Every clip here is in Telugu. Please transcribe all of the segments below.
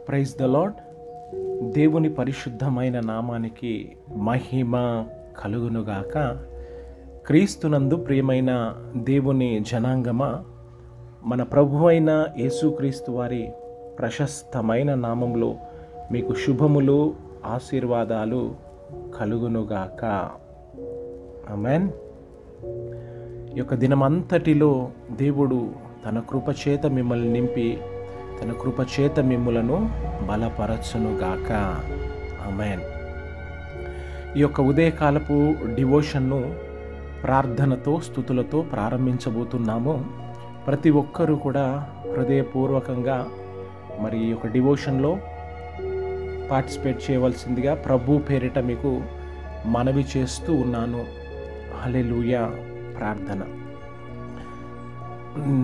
Praise the lord. దేవుని పరిశుద్ధమైన నామానికి మహిమ కలుగునుగాక. క్రీస్తునందు ప్రియమైన దేవుని జనాంగమా, మన ప్రభువైన యేసుక్రీస్తు వారి ప్రశస్తమైన నామంలో మీకు శుభములు, ఆశీర్వాదాలు కలుగునుగాక. ఆమేన్. ఈ యొక్క దినమంతటిలో దేవుడు తన కృపచేత మిమ్మల్ని నింపి తన కృపచేత మిమ్ములను బలపరచునుగాక. ఆమేన్. ఈ యొక్క ఉదయకాలపు డివోషన్ను ప్రార్థనతో, స్తుతులతో ప్రారంభించబోతున్నాము. ప్రతి ఒక్కరూ కూడా హృదయపూర్వకంగా మరి ఈ యొక్క డివోషన్లో పార్టిసిపేట్ చేయవలసిందిగా ప్రభు పేరిట మీకు మనవి చేస్తూ ఉన్నాను. హల్లెలూయా. ప్రార్థన.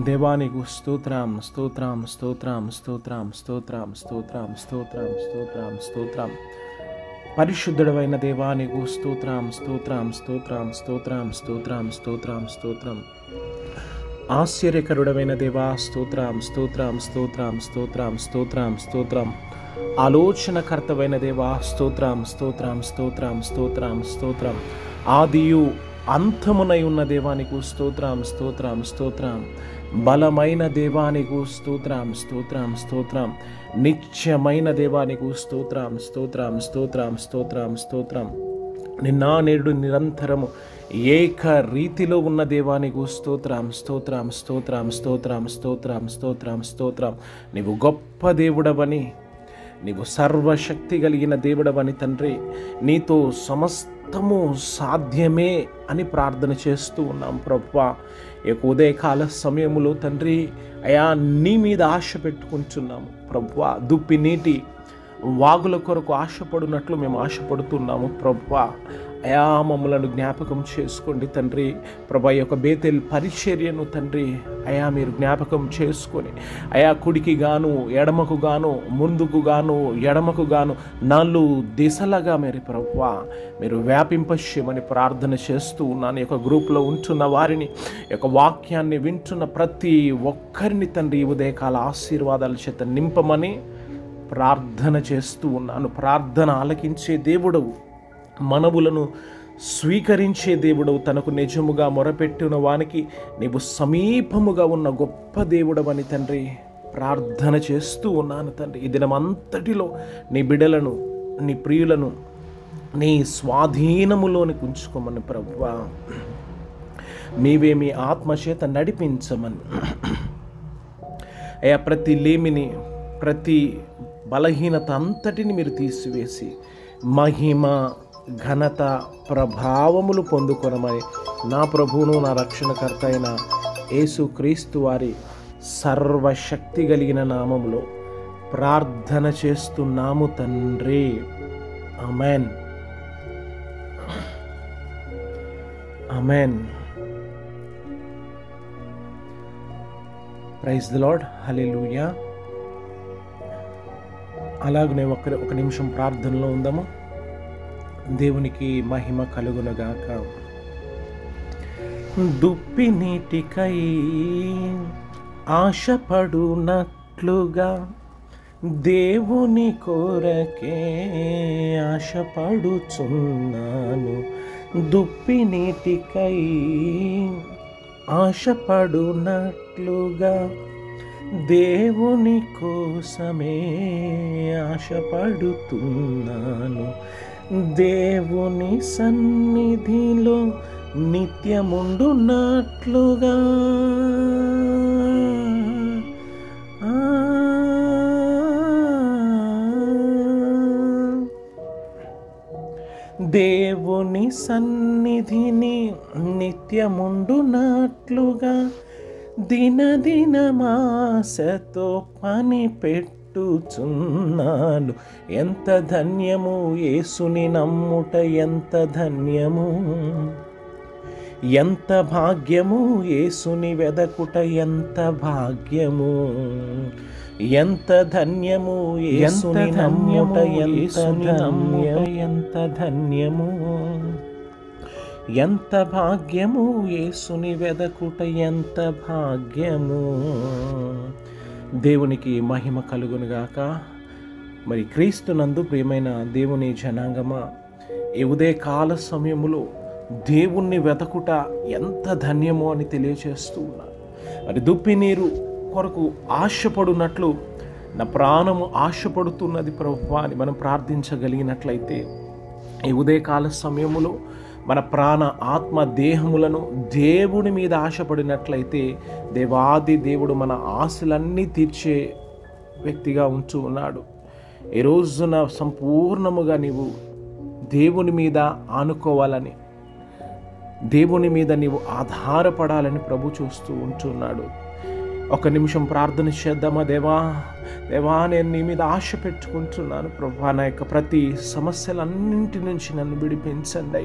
దేవానికి స్తోత్రం, స్తోత్రం, స్తోత్రం, స్తోత్రం, స్తోత్రం, స్తోత్రం, స్తోత్రం, స్తోత్రం, స్తోత్రం. పరిశుద్ధుడైన దేవానికి స్తోత్రం, స్తోత్రం, స్తోత్రం, స్తోత్రం, స్తోత్రం, స్తోత్రం, స్తోత్రం. ఆశ్చర్యకరుడమైన దేవా స్తోత్రం, స్తోత్రం, స్తోత్రం, స్తోత్రం, స్తోత్రం, స్తోత్రం. ఆలోచనకర్తవైన దేవా స్తోత్రం, స్తోత్రం, స్తోత్రం, స్తోత్రం, స్తోత్రం. ఆదియు అంతమునై ఉన్న దేవానికి స్తోత్రం, స్తోత్రం, స్తోత్రం. బలమైన దేవానికి స్తోత్రం, స్తోత్రం, స్తోత్రం. నిత్యమైన దేవానికి స్తోత్రం, స్తోత్రం, స్తోత్రం, స్తోత్రం, స్తోత్రం. నిన్న నేడు నిరంతరము ఏక రీతిలో ఉన్న దేవానికి స్తోత్రం, స్తోత్రం, స్తోత్రం, స్తోత్రం, స్తోత్రం, స్తోత్రం, స్తోత్రం. నీవు గొప్ప దేవుడవని, నీవు సర్వశక్తి కలిగిన దేవుడవని తండ్రి, నీతో సమస్తము సాధ్యమే అని ప్రార్థన చేస్తూ ఉన్నాం ప్రభువా. ఈ ఉదయకాల సమయములో తండ్రి అయా నీ మీద ఆశ పెట్టుకుంటున్నాము ప్రభువా. దుప్పి నీటి వాగుల కొరకు ఆశపడినట్లు మేము ఆశపడుతున్నాము ప్రభువా. అయా మమ్మలను జ్ఞాపకం చేసుకోండి తండ్రి. ప్రభా ఈ యొక్క బేతేల్ పరిచర్యను తండ్రి అయా మీరు జ్ఞాపకం చేసుకొని అయా కుడికి గాను ఎడమకు గాను ముందుకు గాను ఎడమకు గాను 4 దిశలుగా మరి ప్రభువా మీరు వ్యాపింపచేయమని ప్రార్థన చేస్తూ ఉన్నాను. ఈ యొక్క గ్రూప్లో ఉంటున్న వారిని, ఈ యొక్క వాక్యాన్ని వింటున్న ప్రతి ఒక్కరిని తండ్రి ఈ ఉదయకాల ఆశీర్వాదాల చేత నింపమని ప్రార్థన చేస్తూ ఉన్నాను. ప్రార్థన ఆలకించే దేవుడవు, మనవులను స్వీకరించే దేవుడవు, తనకు నిజముగా మొరపెట్టిన వానికి నీవు సమీపముగా ఉన్న గొప్ప దేవుడవని తండ్రి ప్రార్థన చేస్తూ ఉన్నాను తండ్రి. ఈ దినమంతటిలో నీ బిడ్డలను, నీ ప్రియులను నీ స్వాధీనములోనికి ఉంచుకోమని ప్రభువా. నీవే మీ ఆత్మచేత నడిపించమని అయ్యా ప్రతి లేమిని, ప్రతి బలహీనత అంతటిని మీరు తీసివేసి మహిమ, ఘనత, ప్రభావములు పొందుకొనమని నా ప్రభువును నా రక్షణకర్త అయిన యేసుక్రీస్తు వారి సర్వశక్తి కలిగిన నామములో ప్రార్థన చేస్తున్నాము తండ్రి. Amen, amen. Praise the lord. Hallelujah. అలాగనే ఒక నిమిషం ప్రార్థనలో ఉందాము. దేవునికి మహిమ కలుగునగాక. దుప్పి నీటికై ఆశపడునట్లుగా దేవుని కొరకే ఆశపడుచున్నాను. దుప్పి నీటికై ఆశపడునట్లుగా దేవుని కోసమే ఆశపడుతున్నాను. దేవుని సన్నిధిలో నిత్యముండునట్లుగా దేవుని సన్నిధిని నిత్యముండునట్లుగా దినదినమాసతో పని పెట్టుచున్నాను. ఎంత ధన్యము యేసుని నమ్ముట, ఎంత ధన్యము, ఎంత భాగ్యము యేసుని వెదకుట, ఎంత భాగ్యము, ఎంత ధన్యము యేసుని నమ్ముట, ఎంత ధన్యము, ఎంత ధన్యము, ఎంత భాగ్యము యేసుని వెదకుట, ఎంత భాగ్యము. దేవునికి మహిమ కలుగునుగాక. మరి క్రీస్తునందు ప్రియమైన దేవుని జనాంగమా, ఈ ఉదయకాల సమయములో దేవుణ్ణి వెతకుట ఎంత ధన్యమో అని తెలియచేస్తూ ఉన్నా. మరి దుప్పి నీరు కొరకు ఆశపడునట్లు నా ప్రాణము ఆశపడుతున్నది ప్రభువా అని మనం ప్రార్థించగలిగినట్లయితే, ఈ ఉదయకాల సమయములో మన ప్రాణ ఆత్మ దేహములను దేవుని మీద ఆశపడినట్లయితే దేవాది దేవుడు మన ఆశలన్నీ తీర్చే వ్యక్తిగా ఉంటూ ఉన్నాడు. ఈ రోజున సంపూర్ణముగా నీవు దేవుని మీద ఆనుకోవాలని, దేవుని మీద నీవు ఆధారపడాలని ప్రభు చూస్తూ ఉంటున్నాడు. ఒక నిమిషం ప్రార్థన చేద్దామా? దేవా నేను నీ మీద ఆశ పెట్టుకుంటున్నాను ప్రభా. నా యొక్క ప్రతి సమస్యలన్నింటి నుంచి నన్ను విడిపించండి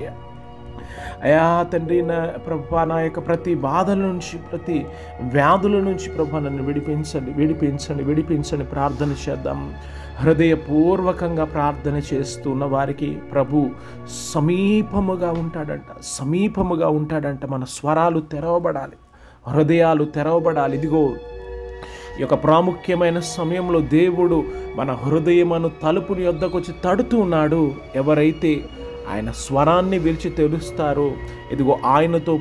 అయ్యా తండ్రి. నా ప్రభా, నా యొక్క ప్రతి బాధల నుంచి, ప్రతి వ్యాధుల నుంచి ప్రభా నన్ను విడిపించండి ప్రార్థన చేద్దాం. హృదయపూర్వకంగా ప్రార్థన చేస్తున్న వారికి ప్రభు సమీపముగా ఉంటాడంట. మన స్వరాలు తెరవబడాలి, హృదయాలు తెరవబడాలి. ఇదిగో ఈ యొక్క ప్రాముఖ్యమైన సమయంలో దేవుడు మన హృదయమును తలుపుని వద్దకు వచ్చి తడుతూ ఉన్నాడు. ఎవరైతే ఆయన స్వరాన్ని విలిచి తెలుస్తారో, ఇదిగో ఆయనతో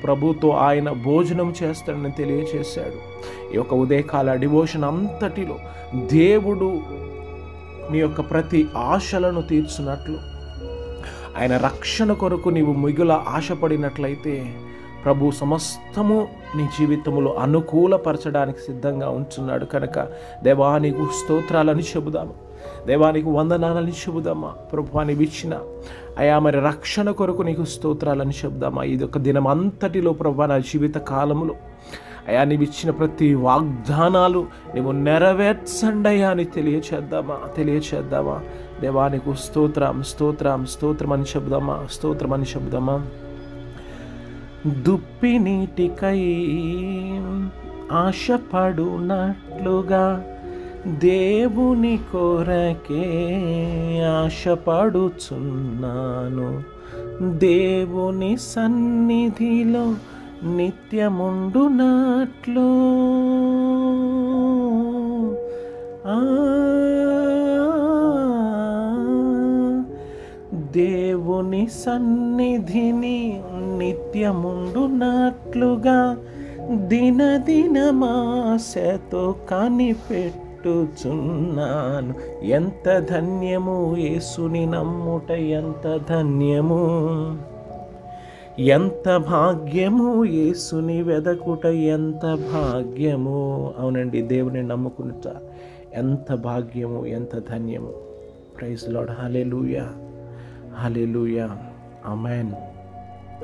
ప్రభుతో ఆయన భోజనం చేస్తాడని తెలియచేశాడు. ఈ యొక్క ఉదయకాల డివోషన్ అంతటిలో దేవుడు నీ యొక్క ప్రతి ఆశలను తీర్చున్నట్లు, ఆయన రక్షణ కొరకు నీవు మిగుల ఆశపడినట్లయితే ప్రభు సమస్తము నీ జీవితంలో అనుకూలపరచడానికి సిద్ధంగా ఉంటున్నాడు. కనుక దేవానికి స్తోత్రాలని చెబుదాము, దేవానికి వందనాలని చెబుదామా. ప్రభు నీవు ఇచ్చిన అయా మరి రక్షణ కొరకు నీకు స్తోత్రాలని చెబుదామా. ఇది ఒక దినం అంతటిలో ప్రభు నా జీవిత కాలములో అయా నీవు ఇచ్చిన ప్రతి వాగ్దానాలు నీవు నెరవేర్చండి అయ్యా అని తెలియచేద్దామా. దేవానికి స్తోత్రం అని చెబుదామా. దుప్పి నీటికై ఆశపడునట్లుగా దేవుని కొరకే ఆశపడుచున్నాను. దేవుని సన్నిధిలో నిత్యముండునట్లు దేవుని సన్నిధిని నిత్యముండునట్లుగా దినదినమాశతో కనిపెట్టుచున్నాను. ఎంత ధన్యము యేసుని నమ్ముట, ఎంత ధన్యము, ఎంత భాగ్యము యేసుని వెదకుట, ఎంత భాగ్యము. అవునండి, దేవుని నమ్ముకునుట ఎంత భాగ్యము, ఎంత ధన్యము. Praise lord. Hallelujah, hallelujah. Amen,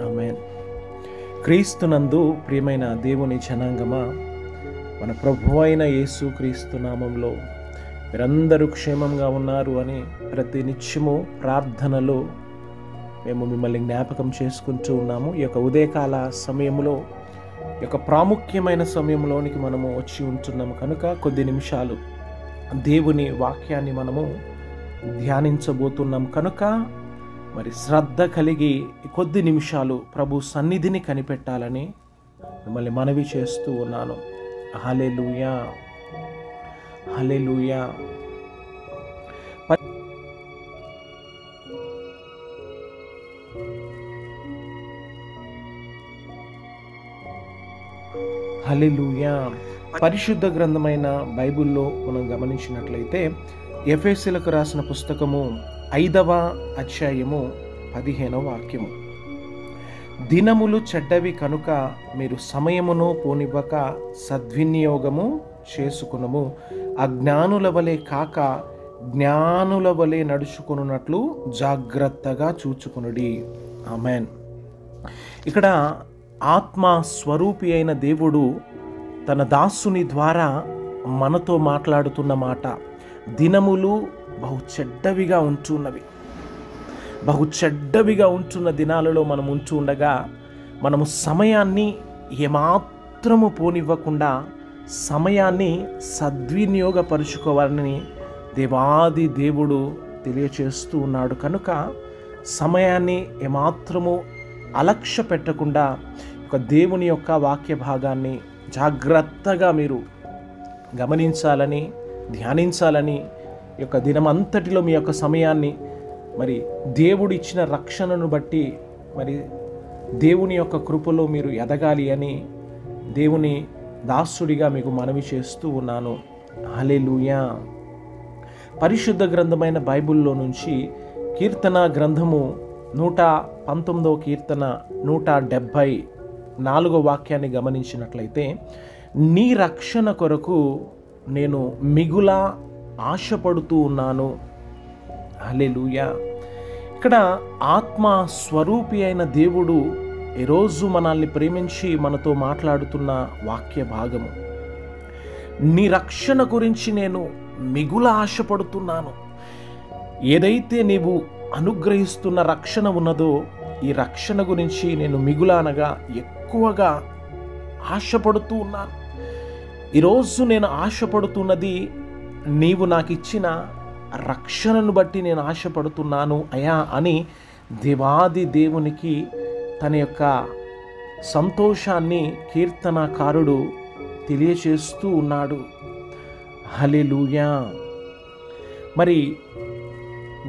amen. క్రీస్తునందు ప్రియమైన దేవుని జనాంగమా, మన ప్రభువు అయిన యేసు క్రీస్తు నామంలో మీరందరూ క్షేమంగా ఉన్నారు అని ప్రతి నిత్యము ప్రార్థనలో మేము మిమ్మల్ని జ్ఞాపకం చేసుకుంటూ ఉన్నాము. ఈ యొక్క ఉదయకాల సమయంలో, ఈ యొక్క ప్రాముఖ్యమైన సమయంలోనికి మనము వచ్చి ఉంటున్నాము. కనుక కొద్ది నిమిషాలు దేవుని వాక్యాన్ని మనము ధ్యానించబోతున్నాం. కనుక మరి శ్రద్ధ కలిగి కొద్ది నిమిషాలు ప్రభు సన్నిధిని కనిపెట్టాలని మిమ్మల్ని మనవి చేస్తూ ఉన్నాను. హల్లెలూయా, హల్లెలూయా. హల్లెలూయా. పరిశుద్ధ గ్రంథమైన బైబిల్లో మనం గమనించినట్లయితే ఎఫెసీయులకు రాసిన పుస్తకము 5వ అధ్యాయము 15వ వాక్యము, దినములు చెడ్డవి కనుక మీరు సమయమును పోనివ్వక సద్వినియోగము చేసుకునము, అజ్ఞానుల వలె కాక జ్ఞానుల వలె నడుచుకున్నట్లు జాగ్రత్తగా చూచుకునుడి. ఆమేన్. ఇక్కడ ఆత్మ స్వరూపి అయిన దేవుడు తన దాసుని ద్వారా మనతో మాట్లాడుతున్న మాట, దినములు బహు చెడ్డవిగా ఉంటున్న దినాలలో మనం ఉంటూ ఉండగా మనము సమయాన్ని ఏమాత్రము పోనివ్వకుండా సమయాన్ని సద్వినియోగపరుచుకోవాలని దేవాది దేవుడు తెలియచేస్తూ ఉన్నాడు. కనుక సమయాన్ని ఏమాత్రము అలక్ష్య పెట్టకుండా ఒక దేవుని యొక్క వాక్య భాగాన్ని జాగ్రత్తగా మీరు గమనించాలని, ధ్యానించాలని యొక్క దినమంతటిలో మీ యొక్క సమయాన్ని మరి దేవుడు ఇచ్చిన రక్షణను బట్టి మరి దేవుని యొక్క కృపలో మీరు ఎదగాలి అని దేవుని దాసుడిగా మీకు మనవి చేస్తూ ఉన్నాను. హల్లెలూయా. పరిశుద్ధ గ్రంథమైన బైబిల్లో నుంచి కీర్తన గ్రంథము 119వ కీర్తన 174వ వాక్యాన్ని గమనించినట్లయితే, నీ రక్షణ కొరకు నేను మిగులా ఆశపడుతూ ఉన్నాను. హల్లెలూయా. ఇక్కడ ఆత్మ స్వరూపి అయిన దేవుడు ఈరోజు మనల్ని ప్రేమించి మనతో మాట్లాడుతున్న వాక్య భాగము. నీ రక్షణ గురించి నేను మిగుల ఆశపడుతున్నాను. ఏదైతే నీవు అనుగ్రహిస్తున్న రక్షణ ఉన్నదో ఈ రక్షణ గురించి నేను మిగుల అనగా ఎక్కువగా ఆశపడుతూ ఉన్నాను. ఈరోజు నేను ఆశపడుతున్నది నీవు నాకు ఇచ్చిన రక్షణను బట్టి నేను ఆశపడుతున్నాను అయా అని దేవాది దేవునికి తన యొక్క సంతోషాన్ని కీర్తనకారుడు తెలియచేస్తూ ఉన్నాడు. హల్లెలూయా. మరి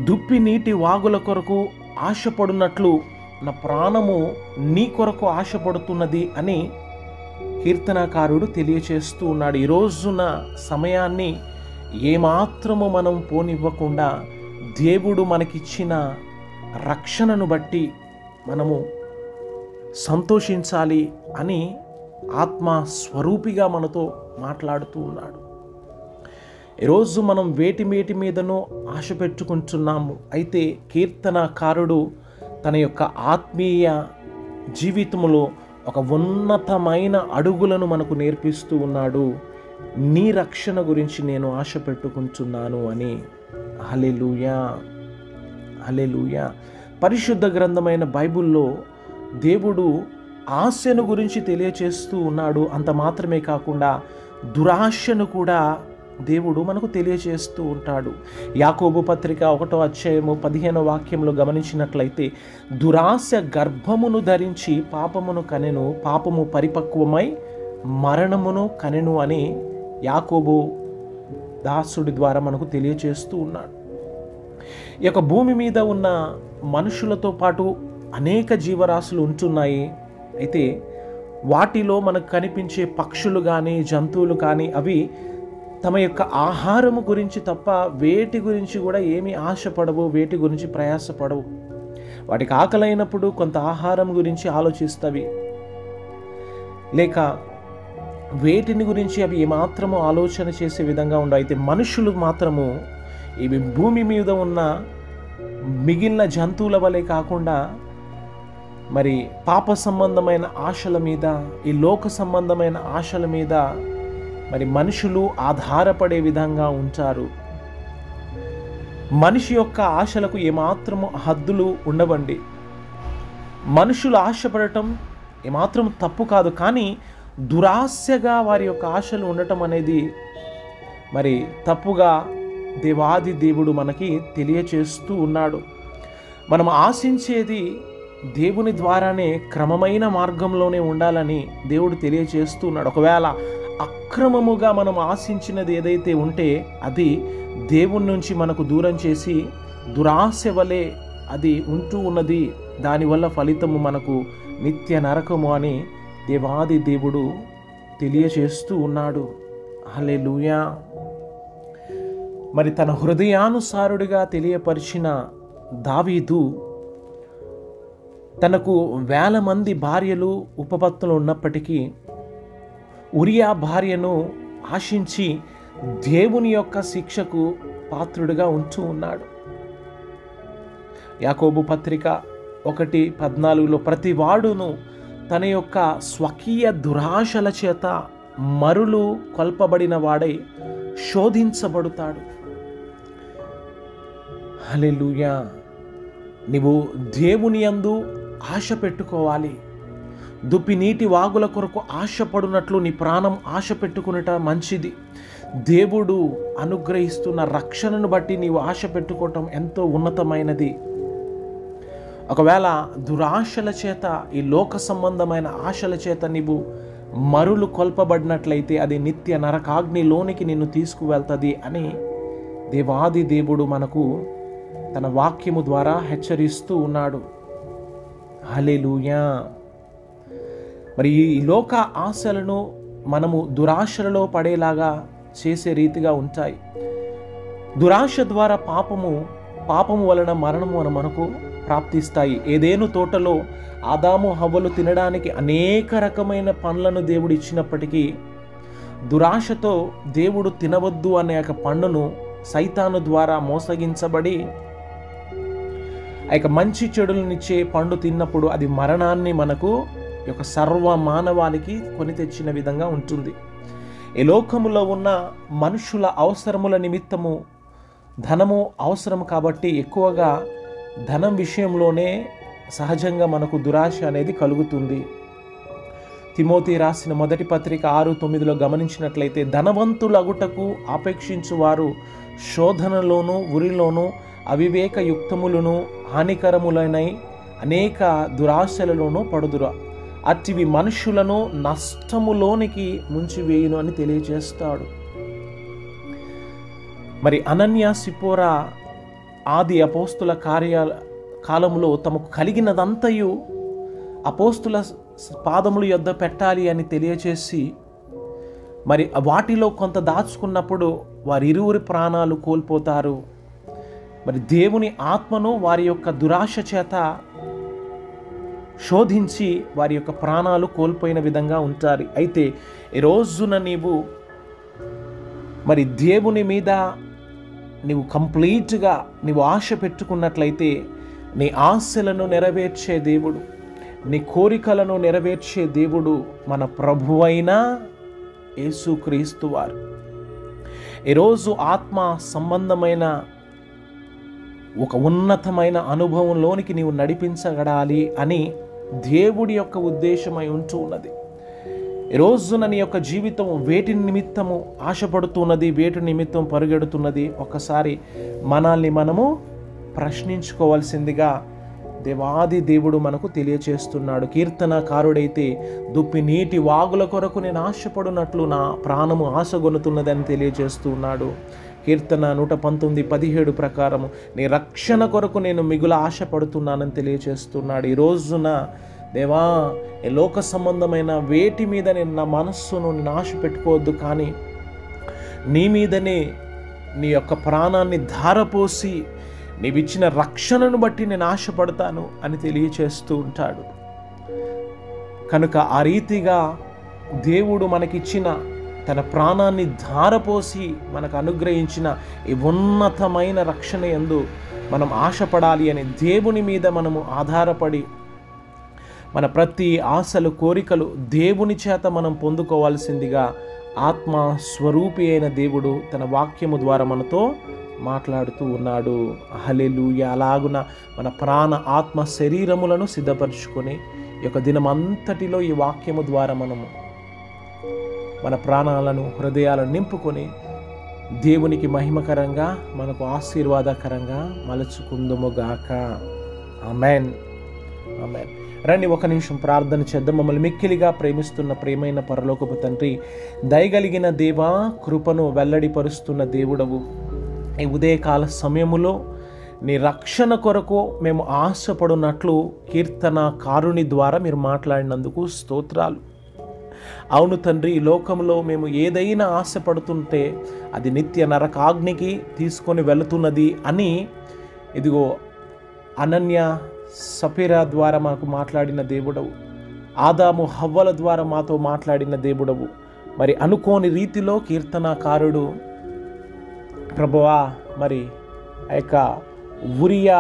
దుప్పి నీటి వాగుల కొరకు ఆశపడునట్లు నా ప్రాణము నీ కొరకు ఆశపడుతున్నది అని కీర్తనకారుడు తెలియచేస్తూ ఉన్నాడు. ఈరోజున సమయాన్ని ఏమాత్రము మనం పోనివ్వకుండా దేవుడు మనకిచ్చిన రక్షణను బట్టి మనము సంతోషించాలి అని ఆత్మ స్వరూపిగా మనతో మాట్లాడుతూ ఉన్నాడు. ఈరోజు మనం వేటి మీదనో ఆశ పెట్టుకుంటున్నాము. అయితే కీర్తనకారుడు తన యొక్క ఆత్మీయ జీవితంలో ఒక ఉన్నతమైన అడుగులను మనకు నేర్పిస్తూ ఉన్నాడు. నీ రక్షణ గురించి నేను ఆశ పెట్టుకుంటున్నాను అని. హల్లెలూయా. హల్లెలూయా. పరిశుద్ధ గ్రంథమైన బైబిల్లో దేవుడు ఆశను గురించి తెలియచేస్తూ ఉన్నాడు. అంత మాత్రమే కాకుండా దురాశను కూడా దేవుడు మనకు తెలియచేస్తూ ఉంటాడు. యాకోబు పత్రిక 1వ అధ్యాయము 15వ వాక్యంలో గమనించినట్లయితే, దురాశ గర్భమును ధరించి పాపమును కనెను, పాపము పరిపక్వమై మరణమును కనెను అని యాకోబు దాసుడి ద్వారా మనకు తెలియచేస్తూ ఉన్నాడు. ఈ యొక్క భూమి మీద ఉన్న మనుషులతో పాటు అనేక జీవరాశులు ఉంటున్నాయి. అయితే వాటిలో మనకు కనిపించే పక్షులు కానీ జంతువులు కానీ అవి తమ యొక్క ఆహారము గురించి తప్ప వేటి గురించి కూడా ఏమీ ఆశపడవు, వేటి గురించి ప్రయాసపడవు. వాటికి ఆకలైనప్పుడు కొంత ఆహారం గురించి ఆలోచిస్తవి, లేక వేటిని గురించి అవి ఏమాత్రము ఆలోచన చేసే విధంగా ఉండవు. అయితే మనుషులు మాత్రము ఇవి భూమి మీద ఉన్న మిగిలిన జంతువుల వలె కాకుండా మరి పాప సంబంధమైన ఆశల మీద, ఈ లోక సంబంధమైన ఆశల మీద మరి మనుషులు ఆధారపడే విధంగా ఉంటారు. మనిషి యొక్క ఆశలకు ఏమాత్రము హద్దులు ఉండవండి. మనుషులు ఆశపడటం ఏమాత్రం తప్పు కాదు, కానీ దురాశగా వారి యొక్క ఆశలు ఉండటం అనేది మరి తప్పుగా దేవాది దేవుడు మనకి తెలియచేస్తూ ఉన్నాడు. మనం ఆశించేది దేవుని ద్వారానే క్రమమైన మార్గంలోనే ఉండాలని దేవుడు తెలియచేస్తూ ఉన్నాడు. ఒకవేళ అక్రమముగా మనం ఆశించినది ఏదైతే ఉంటే అది దేవుని నుంచి మనకు దూరం చేసి దురాశ వలె అది ఉంటూ ఉన్నది. దానివల్ల ఫలితము మనకు నిత్య నరకము అని దేవాది దేవుడు తెలియచేస్తూ ఉన్నాడు. హల్లెలూయా. మరి తన హృదయానుసారుడిగా తెలియపరిచిన దావీదు తనకు 1000 మంది భార్యలు ఉపపత్తులు ఉన్నప్పటికీ ఉరియా భార్యను ఆశించి దేవుని యొక్క శిక్షకు పాత్రుడిగా ఉంటూ ఉన్నాడు. యాకోబు పత్రిక 1:14లో ప్రతి వాడును తన యొక్క స్వకీయ దురాశల చేత మరులు కొల్పబడిన వాడై శోధించబడుతాడు. హల్లెలూయా. నీవు దేవుని యందు ఆశ పెట్టుకోవాలి. దుప్పి నీటి వాగుల కొరకు ఆశపడునట్లు నీ ప్రాణం ఆశ పెట్టుకునేట మంచిది. దేవుడు అనుగ్రహిస్తున్న రక్షణను బట్టి నీవు ఆశ పెట్టుకోవటం ఎంతో ఉన్నతమైనది. ఒకవేళ దురాశల చేత, ఈ లోక సంబంధమైన ఆశల చేత నీవు మరులు కొల్పబడినట్లయితే అది నిత్య నరకాగ్నిలోనికి నిన్ను తీసుకువెళ్తుంది అని దేవాది దేవుడు మనకు తన వాక్యము ద్వారా హెచ్చరిస్తూ ఉన్నాడు. హల్లెలూయా. మరి ఈ లోక ఆశలను మనము దురాశలలో పడేలాగా చేసే రీతిగా ఉంటాయి. దురాశ ద్వారా పాపము వలన మరణము మనకు ప్రాప్తిస్తాయి. ఏదేను తోటలో ఆదాము హవ్వలు తినడానికి అనేక రకమైన పండ్లను దేవుడు ఇచ్చినప్పటికీ దురాశతో దేవుడు తినవద్దు అనే ఒక పండును సైతాను ద్వారా మోసగించబడి ఆ యొక్క మంచి చెడులనిచ్చే పండు తిన్నప్పుడు అది మరణాన్ని మనకు యొక్క సర్వ మానవాళికి కొని తెచ్చిన విధంగా ఉంటుంది. ఈ లోకములో ఉన్న మనుషుల అవసరముల నిమిత్తము ధనము అవసరం కాబట్టి ఎక్కువగా ధనం విషయంలోనే సహజంగా మనకు దురాశ అనేది కలుగుతుంది. తిమోతి రాసిన మొదటి పత్రిక 6:9 గమనించినట్లయితే, ధనవంతులగుటకు ఆపేక్షించువారు శోధనలోను ఉరిలోను అవివేక యుక్తములను హానికరములైన అనేక దురాశలలోనూ పడుదురు. అట్టివి మనుషులను నష్టములోనికి ముంచివేయును అని తెలియజేస్తాడు. మరి అనన్య సిపోరా ఆది అపోస్తుల కాలంలో తమకు కలిగినదంతయు అపోస్తుల పాదముల యొద్ద పెట్టాలి అని తెలియచేసి మరి వాటిలో కొంత దాచుకున్నప్పుడు వారిరువురి ప్రాణాలు కోల్పోతారు. మరి దేవుని ఆత్మను వారి యొక్క దురాశ చేత శోధించి వారి యొక్క ప్రాణాలు కోల్పోయిన విధంగా ఉంటారు. అయితే ఈ రోజున నీవు మరి దేవుని మీద నీవు కంప్లీట్గా నీవు ఆశ పెట్టుకున్నట్లయితే నీ ఆశలను నెరవేర్చే దేవుడు, నీ కోరికలను నెరవేర్చే దేవుడు మన ప్రభువైన యేసుక్రీస్తు వారు. ఈరోజు ఆత్మ సంబంధమైన ఒక ఉన్నతమైన అనుభవంలోనికి నీవు నడిపించగడాలి అని దేవుడి యొక్క ఉద్దేశమై ఉంటూ ఉన్నది. ఈరోజున నీ యొక్క జీవితం వేటి నిమిత్తము ఆశపడుతున్నది, వేటి నిమిత్తం పరుగెడుతున్నది, ఒకసారి మనల్ని మనము ప్రశ్నించుకోవాల్సిందిగా దేవాది దేవుడు మనకు తెలియచేస్తున్నాడు. కీర్తనకారుడైతే దుప్పి నీటి వాగుల కొరకు నేను ఆశపడునట్లు నా ప్రాణము ఆశగొనుతున్నదని తెలియజేస్తున్నాడు. కీర్తన 119:17 ప్రకారము నీ రక్షణ కొరకు నేను మిగుల ఆశపడుతున్నానని తెలియజేస్తున్నాడు. ఈ రోజున దేవా, ఈ లోక సంబంధమైన వేటి మీద నేను నా మనస్సును ఆశ పెట్టుకోవద్దు, కానీ నీ మీదనే నీ యొక్క ప్రాణాన్ని ధారపోసి నీవిచ్చిన రక్షణను బట్టి నేను ఆశపడతాను అని తెలియచేస్తూ ఉంటాడు. కనుక ఆ రీతిగా దేవుడు మనకిచ్చిన తన ప్రాణాన్ని ధారపోసి మనకు అనుగ్రహించిన ఈ ఉన్నతమైన రక్షణ యందు మనం ఆశపడాలి అని దేవుని మీద మనము ఆధారపడి మన ప్రతి ఆశలు కోరికలు దేవుని చేత మనం పొందుకోవాల్సిందిగా ఆత్మ స్వరూపి అయిన దేవుడు తన వాక్యము ద్వారా మనతో మాట్లాడుతూ ఉన్నాడు. హల్లెలూయా. అలాగున మన ప్రాణ ఆత్మ శరీరములను సిద్ధపరచుకొని ఈ యొక్క దినమంతటిలో ఈ వాక్యము ద్వారా మనము మన ప్రాణాలను హృదయాలను నింపుకొని దేవునికి మహిమకరంగా మనకు ఆశీర్వాదకరంగా మలుచుకుందుముగాక. ఆమేన్, ఆమేన్. రండి, ఒక నిమిషం ప్రార్థన చేద్దాం. మమ్మల్ని మిక్కిలిగా ప్రేమిస్తున్న ప్రేమైన పరలోకపు తండ్రి, దయగలిగిన దేవా, కృపను వెల్లడిపరుస్తున్న దేవుడవు, ఈ ఉదయకాల సమయములో నీ రక్షణ కొరకు మేము ఆశపడున్నట్లు కీర్తనకారుని ద్వారా మీరు మాట్లాడినందుకు స్తోత్రాలు. అవును తండ్రి, ఈ లోకంలో మేము ఏదైనా ఆశపడుతుంటే అది నిత్య నరకాగ్నికి తీసుకొని వెళుతున్నది అని ఇదిగో అనన్య సఫీరా ద్వారా మాకు మాట్లాడిన దేవుడవు, ఆదాము హవ్వల ద్వారా మాతో మాట్లాడిన దేవుడవు. మరి అనుకోని రీతిలో కీర్తనకారుడు ప్రభువా మరి ఆ యొక్క ఉరియా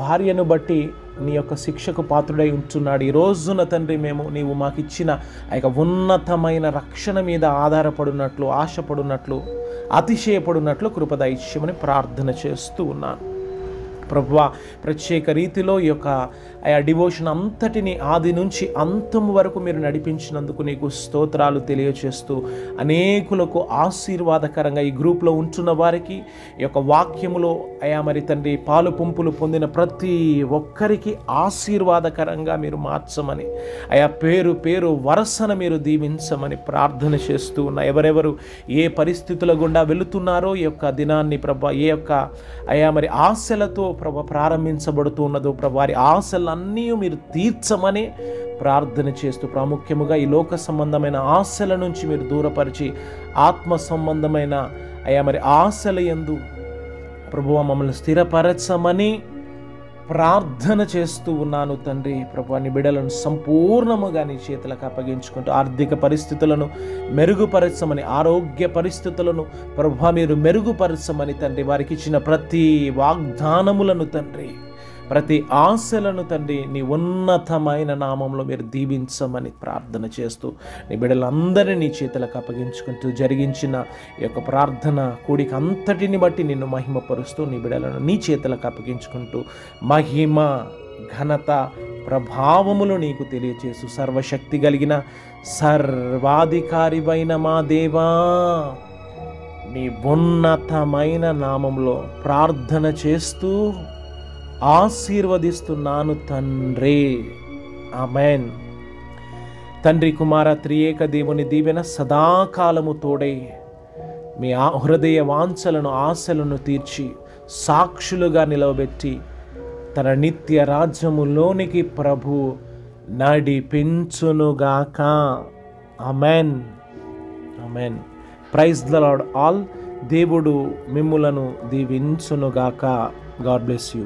భార్యను బట్టి నీ యొక్క శిక్షకు పాత్రుడై ఉంటున్నాడు. ఈ రోజున తండ్రి మేము నీవు మాకు ఇచ్చిన ఆ యొక్క ఉన్నతమైన రక్షణ మీద ఆధారపడినట్లు, ఆశపడినట్లు, అతిశయపడినట్లు కృప దయచేయమని ప్రార్థన చేస్తూ ఉన్నాను. ప్రభువా, ప్రత్యేక రీతిలో ఈ యొక్క ఆ డివోషన్ అంతటిని ఆది నుంచి అంతం వరకు మీరు నడిపించినందుకు నీకు స్తోత్రాలు తెలియచేస్తూ అనేకులకు ఆశీర్వాదకరంగా ఈ గ్రూప్లో ఉంటున్న వారికి ఈ యొక్క వాక్యములో అయా మరి తండ్రి పాలు పంపులు పొందిన ప్రతి ఒక్కరికి ఆశీర్వాదకరంగా మీరు మార్చమని, అయా పేరు పేరు వరసన మీరు దీవించమని ప్రార్థన చేస్తూ ఉన్న ఎవరెవరు ఏ పరిస్థితుల గుండా వెళుతున్నారో ఈ యొక్క దినాన్ని ప్రభా, ఏ యొక్క అయా మరి ఆశలతో ప్రభా ప్రారంభించబడుతూ ఉన్నదో ప్రభా, వారి ఆశలన్నీ మీరు తీర్చమని ప్రార్థన చేస్తూ, ప్రాముఖ్యముగా ఈ లోక సంబంధమైన ఆశల నుంచి మీరు దూరపరిచి ఆత్మ సంబంధమైన అయా మరి ఆశల యందు ప్రభువా మమ్మల్ని స్థిరపరచమని ప్రార్థన చేస్తూ ఉన్నాను తండ్రి. ప్రభువా నీ బిడ్డలను సంపూర్ణముగా నీ చేతులకు అప్పగించుకుంటూ ఆర్థిక పరిస్థితులను మెరుగుపరచమని, ఆరోగ్య పరిస్థితులను ప్రభువా మీరు మెరుగుపరచమని తండ్రి, వారికి ఇచ్చిన ప్రతి వాగ్దానములను తండ్రి, ప్రతి ఆశలను తండ్రి నీ ఉన్నతమైన నామంలో మీరు దీవించమని ప్రార్థన చేస్తూ నీ బిడ్డలందరినీ నీ చేతులకు అప్పగించుకుంటూ జరిగించిన ఈ యొక్క ప్రార్థన కూడిక అంతటిని బట్టి నిన్ను మహిమపరుస్తూ నీ బిడ్డలను నీ చేతులకు అప్పగించుకుంటూ మహిమ ఘనత ప్రభావములు నీకు తెలియచేస్తూ సర్వశక్తి కలిగిన సర్వాధికారివైన మా దేవా నీ ఉన్నతమైన నామంలో ప్రార్థన చేస్తూ ఆశీర్వదిస్తున్నాను తండ్రి. ఆమేన్. తండ్రి కుమార త్రియేక దేవుని దీవెన సదాకాలము తోడై మీ హృదయ వాంఛలను ఆశలను తీర్చి సాక్షులుగా నిలవబెట్టి తన నిత్య రాజ్యములోనికి ప్రభు నడిపించునుగాక. Amen. Amen. Praise the lord all. దేవుడు మిమ్ములను దీవించునుగాక. God bless you.